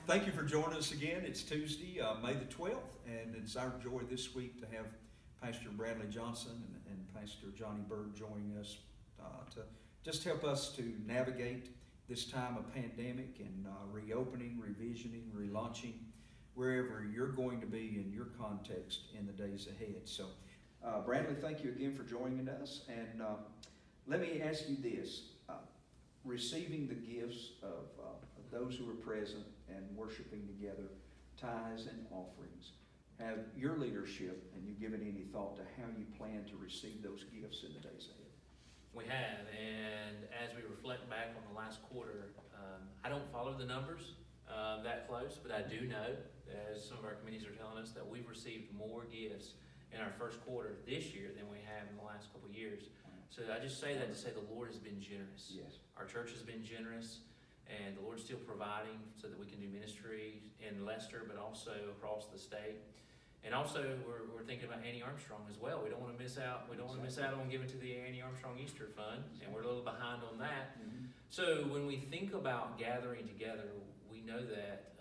Thank you for joining us again. It's Tuesday, May the 12th, and it's our joy this week to have Pastor Bradley Johnson and Pastor Johnny Byrd joining us to just help us to navigate this time of pandemic and reopening, revisioning, relaunching, wherever you're going to be in your context in the days ahead. So, Bradley, thank you again for joining us. And let me ask you this. Receiving the gifts of those who are present and worshiping together, tithes and offerings, have your leadership, and you given any thought to how you plan to receive those gifts in the days ahead? We have, and as we reflect back on the last quarter, I don't follow the numbers that close, but I do know, as some of our committees are telling us, that we've received more gifts in our first quarter this year than we have in the last couple of years. So I just say that to say the Lord has been generous. Yes. Our church has been generous, and the Lord's still providing so that we can do ministry in Leicester, but also across the state. And also, we're thinking about Annie Armstrong as well. We don't want to miss out. We don't want to miss out on giving to the Annie Armstrong Easter Fund, and we're a little behind on that. Mm-hmm. So when we think about gathering together, we know that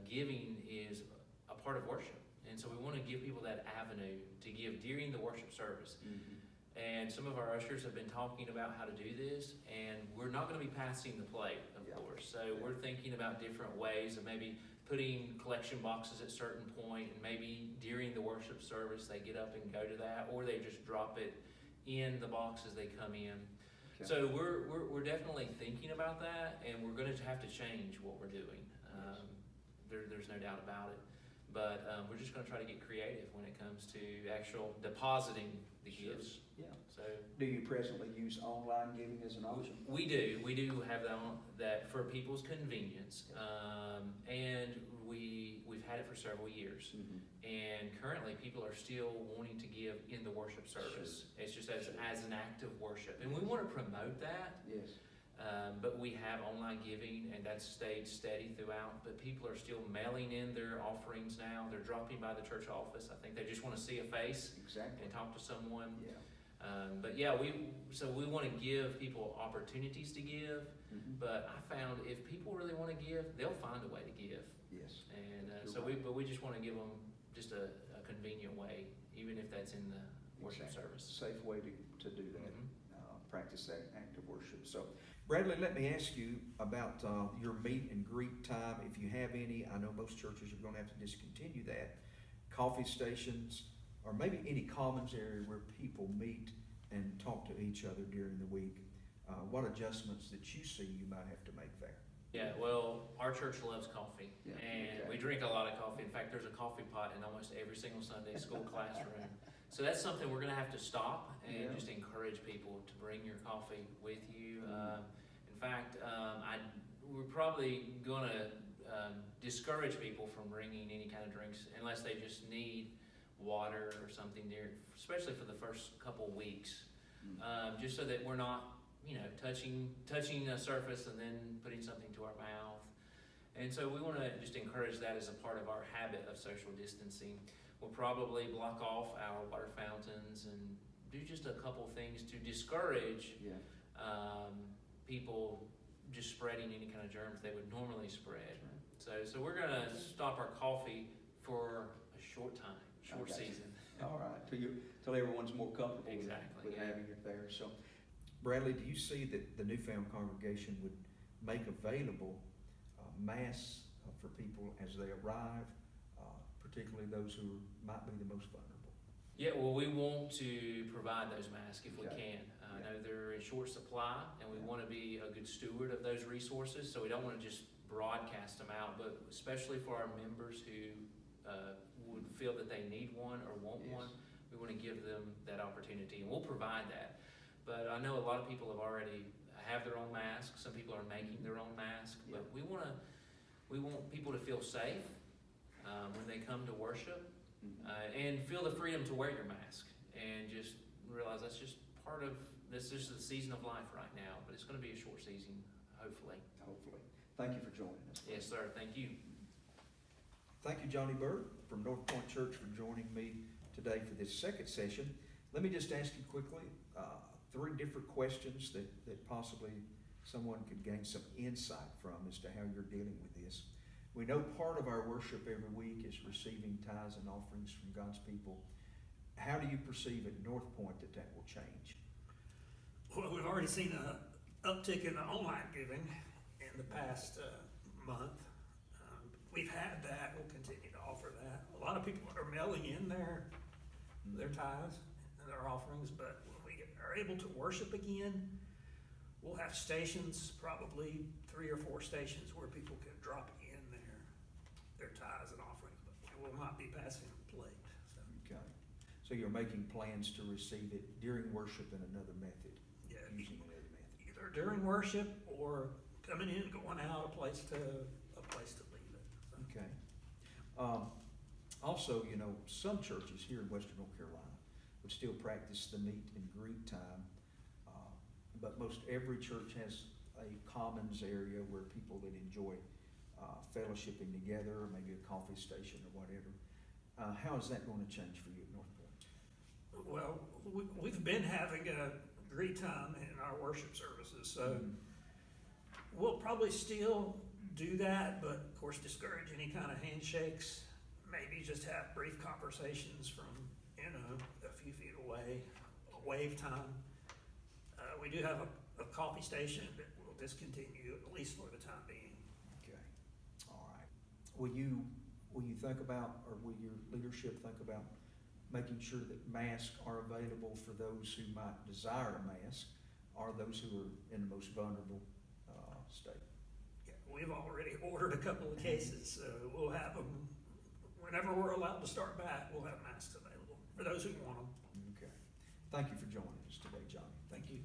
giving is a part of worship, and so we want to give people that avenue to give during the worship service. Mm-hmm. And some of our ushers have been talking about how to do this, and we're not going to be passing the plate, of course. So we're thinking about different ways of maybe putting collection boxes at a certain point, and maybe during the worship service they get up and go to that, or they just drop it in the box as they come in. Okay. So we're definitely thinking about that, and we're going to have to change what we're doing. There's no doubt about it. But we're just going to try to get creative when it comes to actual depositing the gifts. Yeah. So Do you presently use online giving as an option? we do have that for people's convenience, and we've had it for several years. Mm-hmm. And currently, people are still wanting to give in the worship service. Sure. It's just as an act of worship, and we want to promote that. Yes. But we have online giving, and that's stayed steady throughout. But people are still mailing in their offerings now. They're dropping by the church office. I think they just want to see a face Exactly. and talk to someone. Yeah. But yeah, we want to give people opportunities to give. Mm-hmm. But I found if people really want to give, they'll find a way to give. Yes. And You're right. we just want to give them just a convenient way, even if that's in the worship service. Safe way to do that. Mhm. Practice that act of worship. So, Bradley, let me ask you about your meet and greet time, if you have any. I know most churches are going to have to discontinue that. Coffee stations, or maybe any commons area where people meet and talk to each other during the week. What adjustments that you see you might have to make there? Yeah, well, our church loves coffee, Yeah, and okay. we drink a lot of coffee. In fact, there's a coffee pot in almost every single Sunday school classroom. So that's something we're going to have to stop and Yeah. just encourage people to bring your coffee with you. In fact, we're probably going to discourage people from bringing any kind of drinks unless they just need water or something there, especially for the first couple weeks, just so that we're not, touching a surface and then putting something to our mouth. And so we want to just encourage that as a part of our habit of social distancing. We'll probably block off our water fountains and do just a couple things to discourage Yeah. people just spreading any kind of germs they would normally spread. So we're going to stop our coffee for a short time, short Okay. season. All right, till everyone's more comfortable Exactly, with yeah. having it there. So, Bradley, do you see that the Newfound congregation would make available masks for people as they arrive, particularly those who might be the most vulnerable? Yeah, well, we want to provide those masks if we Okay. can. I know they're in short supply, and we want to be a good steward of those resources, so we don't want to just broadcast them out, but especially for our members who would feel that they need one or want Yes. one, we want to give them that opportunity, and we'll provide that. But I know a lot of people have their own masks. Some people are making their own masks, but we want people to feel safe when they come to worship. And feel the freedom to wear your mask, and just realize that's just part of this. This is the season of life right now, but it's going to be a short season, hopefully. Hopefully. Thank you for joining us. Yes, sir. Thank you. Thank you, Johnny Byrd from North Point Church, for joining me today for this second session. Let me just ask you quickly 3 different questions that possibly someone could gain some insight from as to how you're dealing with this. We know part of our worship every week is receiving tithes and offerings from God's people. How do you perceive at North Point that will change? Well, we've already seen an uptick in the online giving in the past month. We've had that, we'll continue to offer that. A lot of people are mailing in their tithes and their offerings, but when we are able to worship again, we'll have stations, probably 3 or 4 stations where people can drop in their tithes and offerings, but we will not be passing the plate. So. Okay. So you're making plans to receive it during worship in another method? Yeah, using another method. either during worship or coming in, going out, a place to leave it. So. Okay. Also, you know, some churches here in Western North Carolina would still practice the meet and greet time, but most every church has a commons area where people that enjoy fellowshipping together, maybe a coffee station or whatever. How is that going to change for you at North Point? Well, we've been having a greet time in our worship services, so we'll probably still do that, but of course discourage any kind of handshakes. Maybe just have brief conversations from, a few feet away, a wave time. We do have a coffee station that we'll discontinue, at least for the time being. Okay, all right. Will you think about, or will your leadership think about making sure that masks are available for those who might desire a mask, or those who are in the most vulnerable state? Yeah, we've already ordered a couple of cases, so we'll have them whenever we're allowed to start back. We'll have masks available for those who want them. Okay. Thank you for joining us today, Johnny. Thank you.